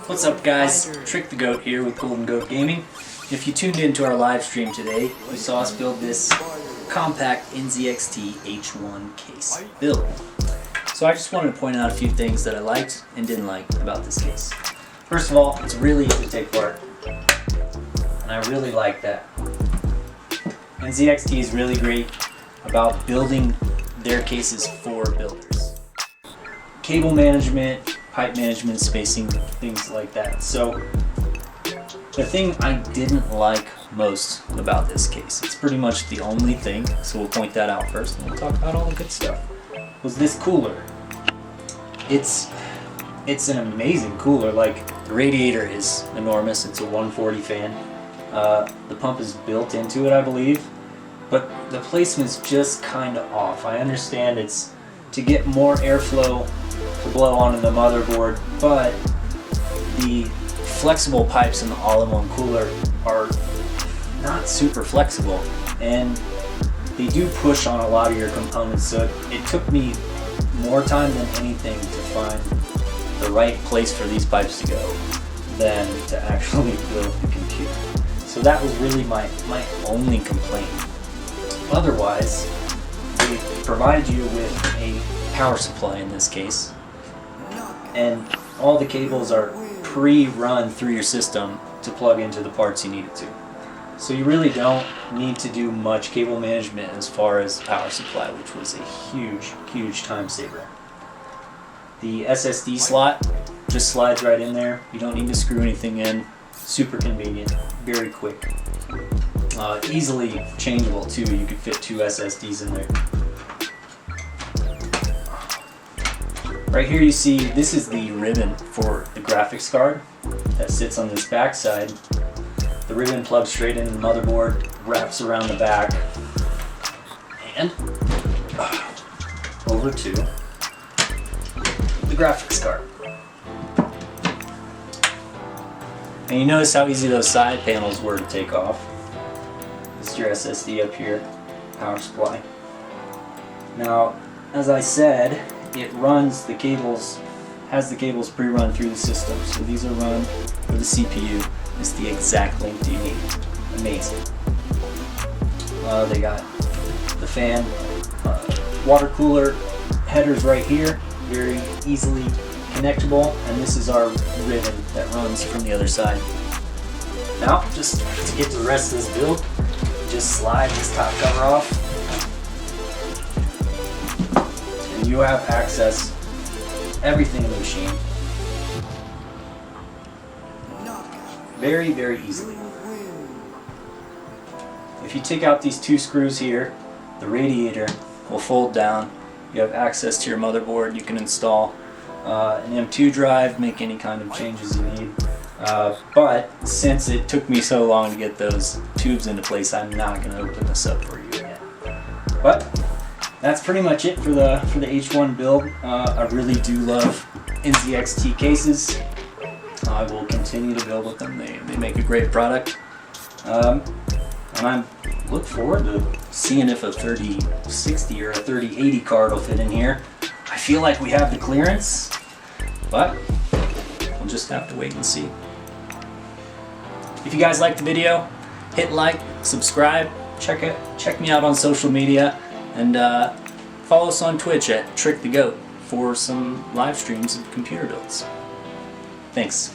What's up guys, Trick the Goat here with Golden Goat Gaming. If you tuned into our live stream today, you saw us build this compact NZXT H1 case build. So I just wanted to point out a few things that I liked and didn't like about this case. First of all, it's really easy to take apart, and I really like that. NZXT is really great about building their cases for builders. Cable management, pipe management, spacing, things like that. So the thing I didn't like most about this case, it's pretty much the only thing, so we'll point that out first and we'll talk about all the good stuff, was this cooler. It's an amazing cooler. Like, the radiator is enormous. It's a 140 fan. The pump is built into it, I believe, but the placement's just kind of off. I understand it's to get more airflow to blow onto the motherboard, but the flexible pipes in the all-in-one cooler are not super flexible, and they do push on a lot of your components, so it took me more time than anything to find the right place for these pipes to go than to actually build the computer. So that was really my only complaint. Otherwise, they provided you with a power supply in this case, and all the cables are pre-run through your system to plug into the parts you need it to. So you really don't need to do much cable management as far as power supply, which was a huge time saver. The SSD slot just slides right in there. You don't need to screw anything in. Super convenient, very quick. Easily changeable too. You could fit 2 SSDs in there. Right here you see, this is the ribbon for the graphics card that sits on this back side. The ribbon plugs straight into the motherboard, wraps around the back, and over to the graphics card. And you notice how easy those side panels were to take off. This is your SSD up here, power supply. Now, as I said, it runs the cables, has the cables pre-run through the system. So these are run for the CPU. It's the exact length you need. Amazing. They got the fan, water cooler headers right here, very easily connectable, and this is our ribbon that runs from the other side. Now, just to get to the rest of this build, just slide this top cover off, and you have access to everything in the machine very easily. If you take out these 2 screws here, the radiator will fold down. You have access to your motherboard. You can install an M2 drive, make any kind of changes you need. But since it took me so long to get those tubes into place, I'm not going to open this up for you again. But that's pretty much it for the H1 build. I really do love NZXT cases. I will continue to build with them. They make a great product. And I look forward to seeing if a 3060 or a 3080 card will fit in here. I feel like we have the clearance, but we'll just have to wait and see. If you guys liked the video, hit like, subscribe, check me out on social media, and follow us on Twitch at Trick the Goat for some live streams of computer builds. Thanks.